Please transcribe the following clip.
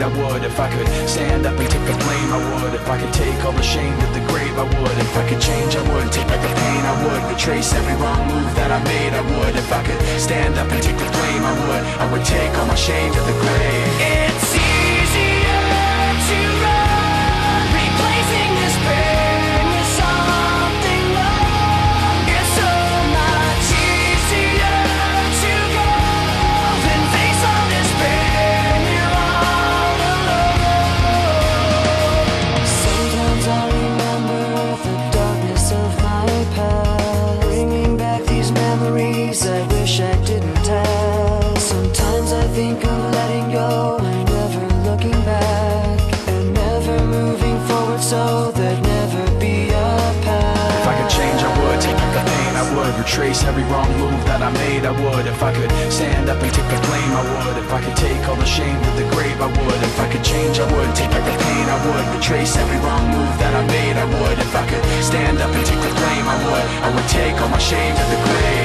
I would. If I could stand up and take the blame, I would. If I could take all the shame to the grave, I would. If I could change, I would. Take back the pain, I would. Retrace every wrong move that I made, I would. If I could stand up and take the blame, I would. I would take all my shame to the grave. It's easier to run, replacing this pain with something new. It's so much easier to go than face all this pain. You're all alone. Sometimes I remember the darkness of my past, bringing back these memories I wish I didn't have. Sometimes I think of letting go and never looking back, and never moving forward, so there'd never be a path. If I could change, I would. Take back the pain, I would. Retrace every wrong move that I made, I would. If I could stand up and take the blame, I would. If I could take all the shame to the grave, I would. If I could change, I would. Take back the pain, I would. Retrace every wrong move that I made, I would. If I could stand up and take the blame, I would. I would take all my shame to the grave.